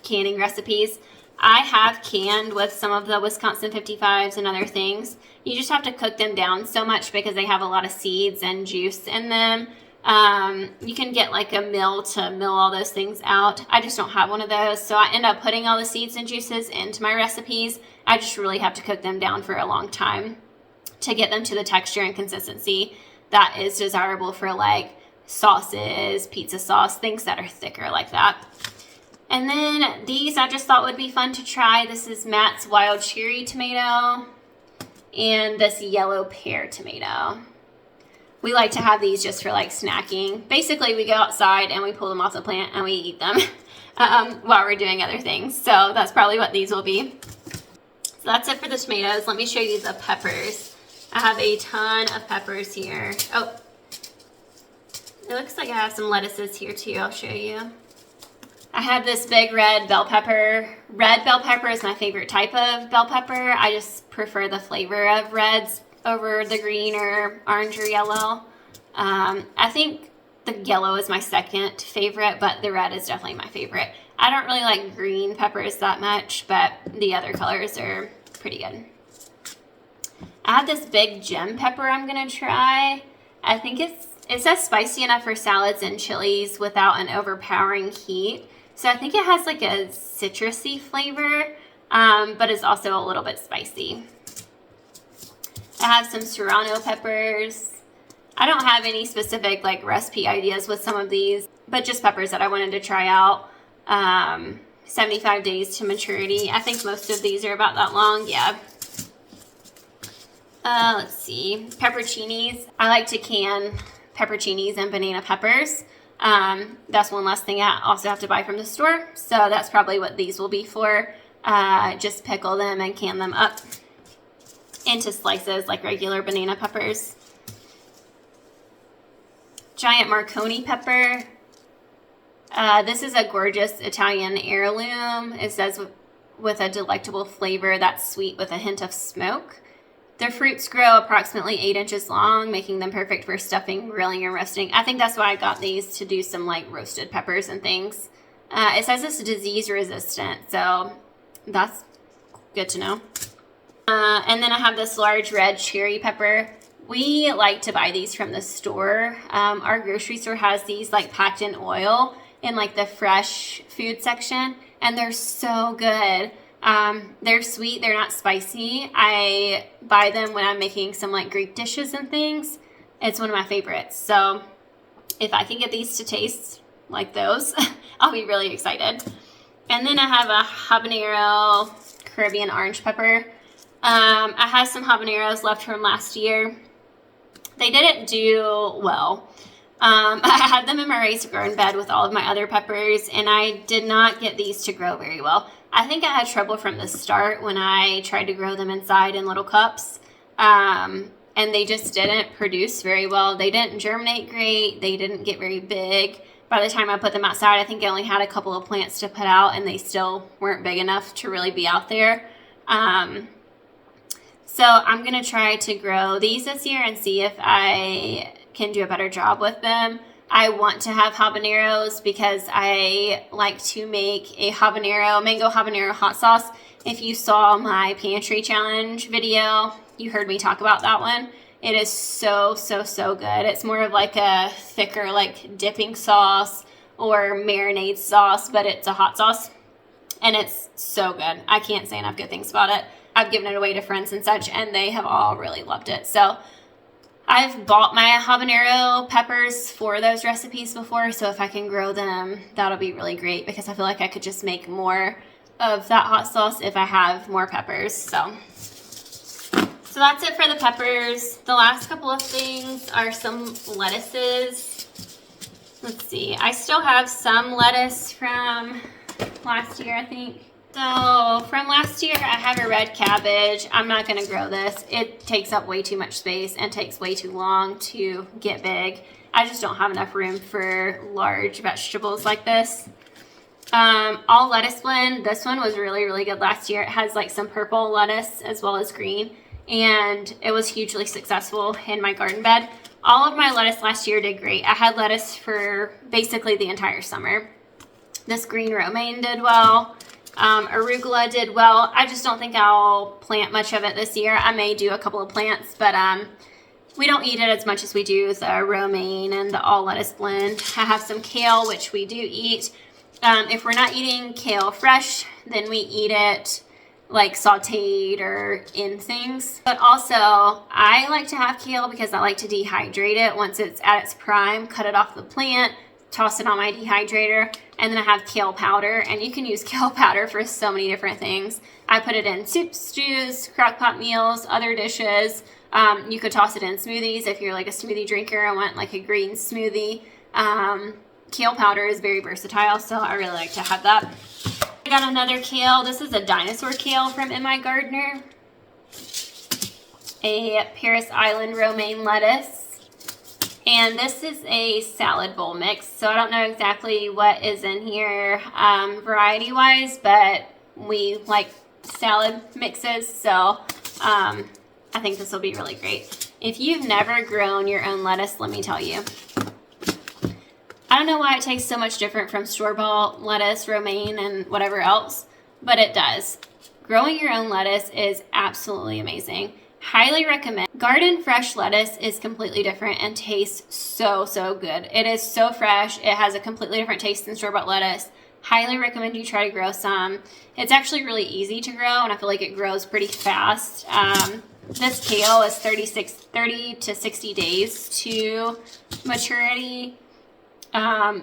canning recipes. I have canned with some of the Wisconsin 55s and other things. You just have to cook them down so much because they have a lot of seeds and juice in them. You can get like a mill to mill all those things out. I just don't have one of those, so I end up putting all the seeds and juices into my recipes. I just really have to cook them down for a long time to get them to the texture and consistency that is desirable for like sauces, pizza sauce, things that are thicker like that. And then these I just thought would be fun to try. This is Matt's Wild Cherry Tomato and this Yellow Pear Tomato. We like to have these just for like snacking. Basically, we go outside and we pull them off the plant and we eat them while we're doing other things. So that's probably what these will be. So that's it for the tomatoes. Let me show you the peppers. I have a ton of peppers here. Oh, it looks like I have some lettuces here too. I'll show you. I have this big red bell pepper. Red bell pepper is my favorite type of bell pepper. I just prefer the flavor of reds over the green or orange or yellow. I think the yellow is my second favorite, but the red is definitely my favorite. I don't really like green peppers that much, but the other colors are pretty good. I have this big gem pepper I'm gonna try. I think it says spicy enough for salads and chilies without an overpowering heat. So I think it has like a citrusy flavor, but it's also a little bit spicy. I have some serrano peppers. I don't have any specific like recipe ideas with some of these, but just peppers that I wanted to try out. 75 days to maturity. I think most of these are about that long, yeah. Let's see, pepperoncinis. I like to can pepperoncinis and banana peppers. That's one less thing I also have to buy from the store, so that's probably what these will be for. Just pickle them and can them up into slices like regular banana peppers. Giant Marconi pepper. This is a gorgeous Italian heirloom. It says with a delectable flavor that's sweet with a hint of smoke. Their fruits grow approximately 8 inches long, making them perfect for stuffing, grilling, or roasting. I think that's why I got these, to do some like roasted peppers and things. It says it's disease resistant, so that's good to know. And then I have this large red cherry pepper. We like to buy these from the store. Our grocery store has these like packed in oil in like the fresh food section, and they're so good. They're sweet, they're not spicy. I buy them when I'm making some like Greek dishes and things. It's one of my favorites. So if I can get these to taste like those, I'll be really excited. And then I have a habanero Caribbean orange pepper. I have some habaneros left from last year. They didn't do well. I had them in my raised garden bed with all of my other peppers, and I did not get these to grow very well. I think I had trouble from the start when I tried to grow them inside in little cups, and they just didn't produce very well. They didn't germinate great. They didn't get very big. By the time I put them outside, I think I only had a couple of plants to put out, and they still weren't big enough to really be out there. So I'm going to try to grow these this year and see if I can do a better job with them. I want to have habaneros because I like to make a mango habanero hot sauce. If you saw my pantry challenge video, you heard me talk about that one. It is so, so, so good. It's more of like a thicker, like dipping sauce or marinade sauce, but it's a hot sauce. And it's so good. I can't say enough good things about it. I've given it away to friends and such, and they have all really loved it. So I've bought my habanero peppers for those recipes before, so if I can grow them, that'll be really great because I feel like I could just make more of that hot sauce if I have more peppers. So that's it for the peppers. The last couple of things are some lettuces. Let's see. I still have some lettuce from last year, I think. So from last year, I have a red cabbage. I'm not going to grow this. It takes up way too much space and takes way too long to get big. I just don't have enough room for large vegetables like this. All lettuce blend. This one was really, really good last year. It has like some purple lettuce as well as green, and it was hugely successful in my garden bed. All of my lettuce last year did great. I had lettuce for basically the entire summer. This green romaine did well. Arugula did well. I just don't think I'll plant much of it this year. I may do a couple of plants, but we don't eat it as much as we do the romaine and the all lettuce blend. I have some kale, which we do eat. If we're not eating kale fresh, then we eat it like sauteed or in things. But also, I like to have kale because I like to dehydrate it once it's at its prime, cut it off the plant, toss it on my dehydrator, and then I have kale powder, and you can use kale powder for so many different things. I put it in soups, stews, crock pot meals, other dishes. You could toss it in smoothies if you're like a smoothie drinker and want like a green smoothie. Kale powder is very versatile, so I really like to have that. I got another kale. This is a dinosaur kale from In My Gardener. A Paris Island romaine lettuce. And this is a salad bowl mix, so I don't know exactly what is in here variety-wise, but we like salad mixes, so I think this will be really great. If you've never grown your own lettuce, let me tell you. I don't know why it tastes so much different from store-bought lettuce, romaine, and whatever else, but it does. Growing your own lettuce is absolutely amazing. Highly recommend. Garden fresh lettuce is completely different and tastes so, so good. It is so fresh. It has a completely different taste than store-bought lettuce. Highly recommend you try to grow some. It's actually really easy to grow, and I feel like it grows pretty fast. This kale is 30 to 60 days to maturity.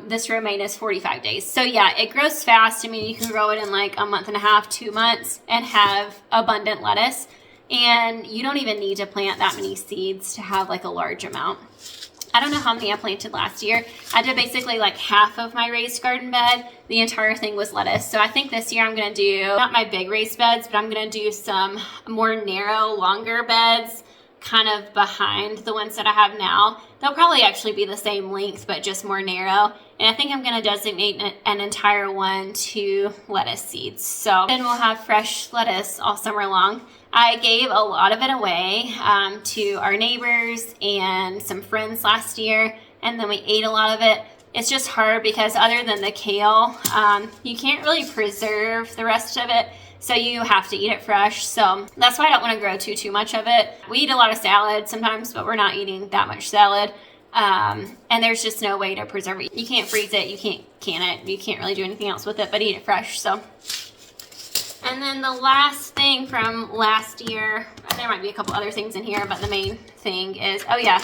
This romaine is 45 days. So yeah, it grows fast. I mean, you can grow it in like a month and a half, 2 months, and have abundant lettuce. And you don't even need to plant that many seeds to have like a large amount. I don't know how many I planted last year. I did basically like half of my raised garden bed. The entire thing was lettuce. So I think this year I'm going to do, not my big raised beds, but I'm going to do some more narrow, longer beds kind of behind the ones that I have now. They'll probably actually be the same length, but just more narrow. And I think I'm going to designate an entire one to lettuce seeds. So then we'll have fresh lettuce all summer long. I gave a lot of it away to our neighbors and some friends last year, and then we ate a lot of it. It's just hard because other than the kale, you can't really preserve the rest of it, so you have to eat it fresh. So that's why I don't want to grow too much of it. We eat a lot of salad sometimes, but we're not eating that much salad. And there's just no way to preserve it. You can't freeze it, you can't can it, you can't really do anything else with it but eat it fresh. So. And then the last thing from last year, there might be a couple other things in here, but the main thing is, oh yeah,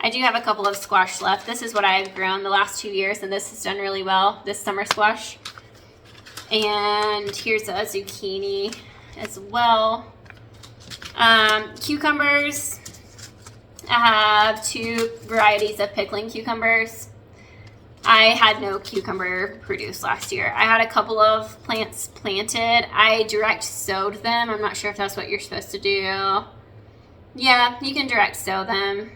I do have a couple of squash left. This is what I've grown the last 2 years, and this has done really well, this summer squash. And here's a zucchini as well. Cucumbers. I have 2 varieties of pickling cucumbers. I had no cucumber produce last year. I had a couple of plants planted. I direct sowed them. I'm not sure if that's what you're supposed to do. Yeah, you can direct sow them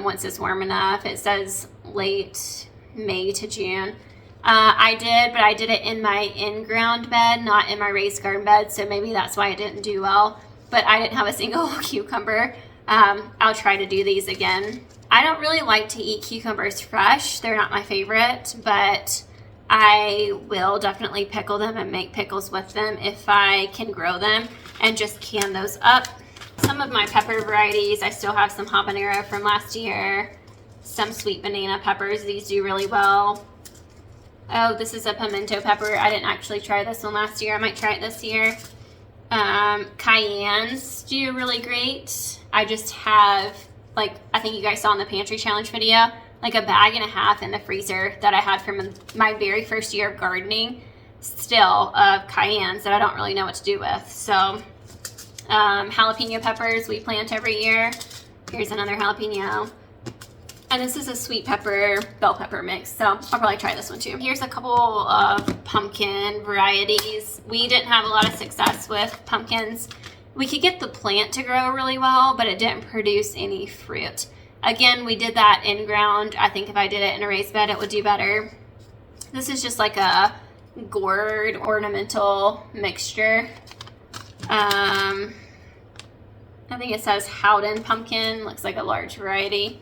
once it's warm enough. It says late May to June. I did, but I did it in my in-ground bed, not in my raised garden bed, so maybe that's why it didn't do well. But I didn't have a single cucumber I'll try to do these again. I don't really like to eat cucumbers fresh. They're not my favorite, but I will definitely pickle them and make pickles with them if I can grow them and just can those up. Some of my pepper varieties, I still have some habanero from last year, some sweet banana peppers. These do really well. Oh, this is a pimento pepper. I didn't actually try this one last year. I might try it this year. Cayennes do really great. I just have, like, I think you guys saw in the pantry challenge video, like a bag and a half in the freezer that I had from my very first year of gardening still of cayennes that I don't really know what to do with. So jalapeno peppers we plant every year. Here's another jalapeno. And this is a sweet pepper, bell pepper mix, so I'll probably try this one too. Here's a couple of pumpkin varieties. We didn't have a lot of success with pumpkins. We could get the plant to grow really well, but it didn't produce any fruit. Again, we did that in ground. I think if I did it in a raised bed, it would do better. This is just like a gourd ornamental mixture. I think it says Howden pumpkin, looks like a large variety.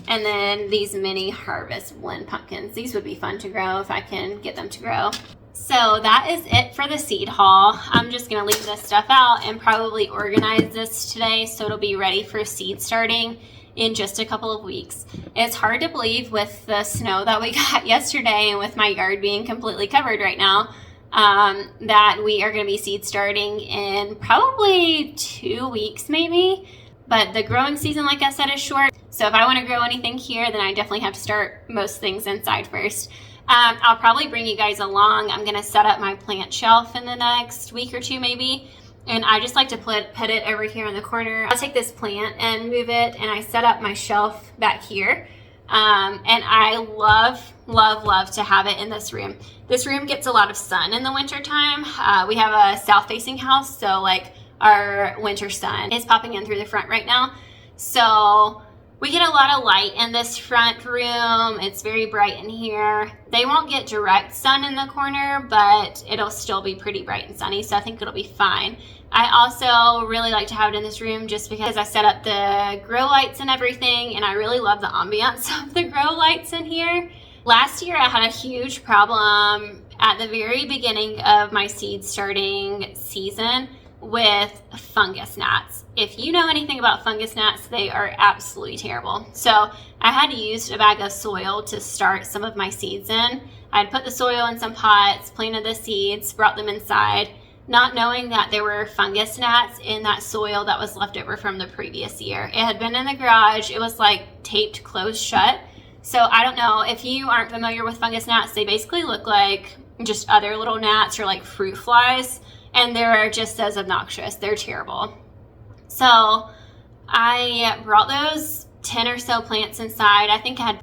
And then these mini harvest blend pumpkins. These would be fun to grow if I can get them to grow. So that is it for the seed haul. I'm just gonna leave this stuff out and probably organize this today so it'll be ready for seed starting in just a couple of weeks. It's hard to believe with the snow that we got yesterday and with my yard being completely covered right now, that we are gonna be seed starting in probably 2 weeks maybe. But the growing season, like I said, is short. So if I want to grow anything here, then I definitely have to start most things inside first. I'll probably bring you guys along. I'm going to set up my plant shelf in the next week or two maybe. And I just like to put it over here in the corner. I'll take this plant and move it, and I set up my shelf back here. And I love to have it in this room. This room gets a lot of sun in the winter time. We have a south-facing house, so like our winter sun is popping in through the front right now. So we get a lot of light in this front room. It's very bright in here. They won't get direct sun in the corner, but it'll still be pretty bright and sunny, so I think it'll be fine. I also really like to have it in this room just because I set up the grow lights and everything, and I really love the ambiance of the grow lights in here. Last year I had a huge problem at the very beginning of my seed starting season with fungus gnats. If you know anything about fungus gnats, they are absolutely terrible. So I had used a bag of soil to start some of my seeds in. I had put the soil in some pots, planted the seeds, brought them inside, not knowing that there were fungus gnats in that soil that was left over from the previous year. It had been in the garage. It was like taped closed shut. So I don't know if you aren't familiar with fungus gnats. They basically look like just other little gnats or like fruit flies. And they're just as obnoxious. They're terrible. So I brought those 10 or so plants inside. I think the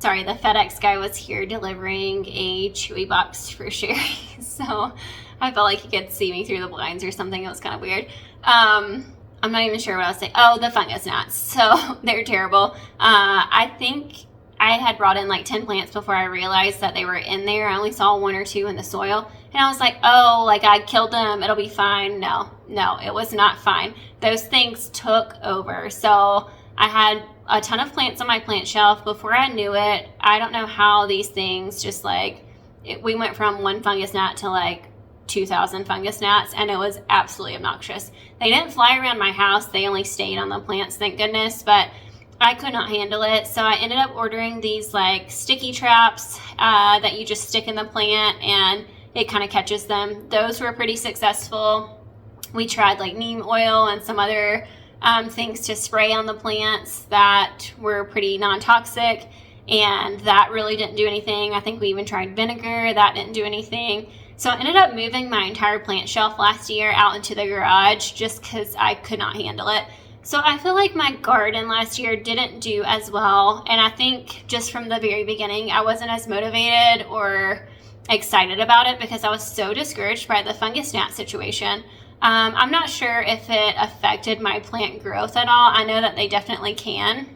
FedEx guy was here delivering a Chewy box for Sherry. So I felt like he could see me through the blinds or something. It was kind of weird. I'm not even sure what I was saying. Oh, the fungus gnats. So they're terrible. I think I had brought in like 10 plants before I realized that they were in there. I only saw 1 or 2 in the soil. And I was like, oh, like I killed them. It'll be fine. No, it was not fine. Those things took over. So I had a ton of plants on my plant shelf. Before I knew it, I don't know how these things just like, we went from 1 fungus gnat to like 2,000 fungus gnats, and it was absolutely obnoxious. They didn't fly around my house. They only stayed on the plants, thank goodness. But I could not handle it, so I ended up ordering these like sticky traps that you just stick in the plant and it kind of catches them. Those were pretty successful. We tried like neem oil and some other things to spray on the plants that were pretty non-toxic, and that really didn't do anything. I think we even tried vinegar. That didn't do anything. So I ended up moving my entire plant shelf last year out into the garage just because I could not handle it. So I feel like my garden last year didn't do as well, and I think just from the very beginning I wasn't as motivated or excited about it because I was so discouraged by the fungus gnat situation. I'm not sure if it affected my plant growth at all. I know that they definitely can,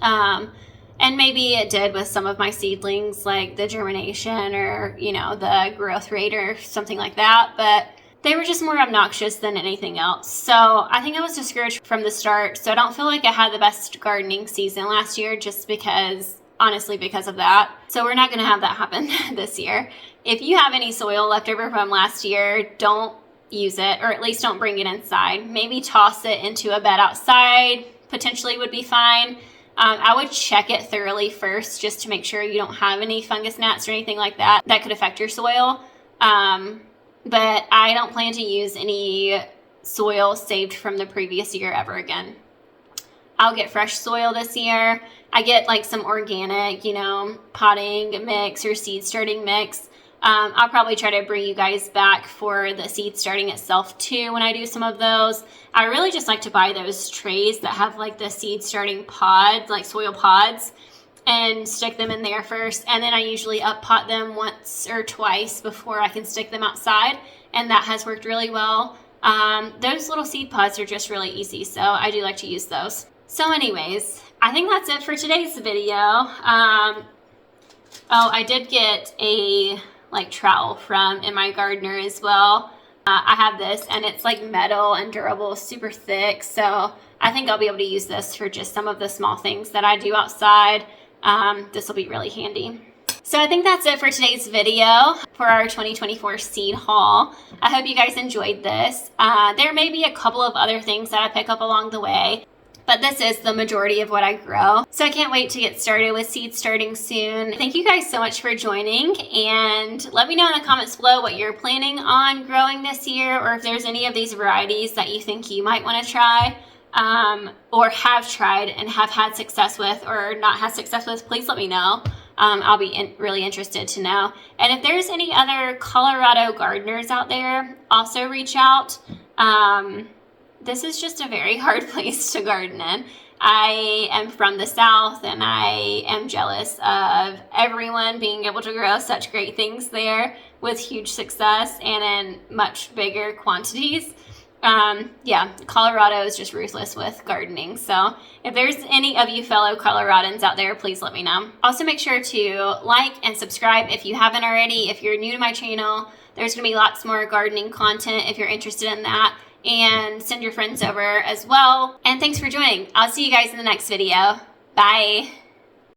and maybe it did with some of my seedlings, like the germination or the growth rate or something like that, but they were just more obnoxious than anything else. So I think I was discouraged from the start. So I don't feel like I had the best gardening season last year just because, honestly, because of that. So we're not going to have that happen this year. If you have any soil left over from last year, don't use it, or at least don't bring it inside. Maybe toss it into a bed outside, potentially would be fine. I would check it thoroughly first just to make sure you don't have any fungus gnats or anything like that that could affect your soil. But I don't plan to use any soil saved from the previous year ever again. I'll get fresh soil this year. I get like some organic, potting mix or seed starting mix. I'll probably try to bring you guys back for the seed starting itself too when I do some of those. I really just like to buy those trays that have like the seed starting pods, like soil pods, and stick them in there first. And then I usually up pot them once or twice before I can stick them outside. And that has worked really well. Those little seed pods are just really easy. So I do like to use those. So anyways, I think that's it for today's video. I did get a trowel from In My Gardener as well. I have this and it's like metal and durable, super thick. So I think I'll be able to use this for just some of the small things that I do outside. This will be really handy. So I think that's it for today's video for our 2024 seed haul. I hope you guys enjoyed this. There may be a couple of other things that I pick up along the way, but this is the majority of what I grow. So I can't wait to get started with seed starting soon. Thank you guys so much for joining, and let me know in the comments below what you're planning on growing this year, or if there's any of these varieties that you think you might want to try, or have tried and have had success with or not had success with. Please let me know. I'll be really interested to know. And if there's any other Colorado gardeners out there, also reach out. This is just a very hard place to garden in. I am from the South and I am jealous of everyone being able to grow such great things there with huge success and in much bigger quantities. Colorado is just ruthless with gardening. So if there's any of you fellow Coloradans out there, please let me know. Also make sure to like and subscribe if you haven't already. If you're new to my channel, there's gonna be lots more gardening content if you're interested in that. And send your friends over as well. And thanks for joining. I'll see you guys in the next video. Bye.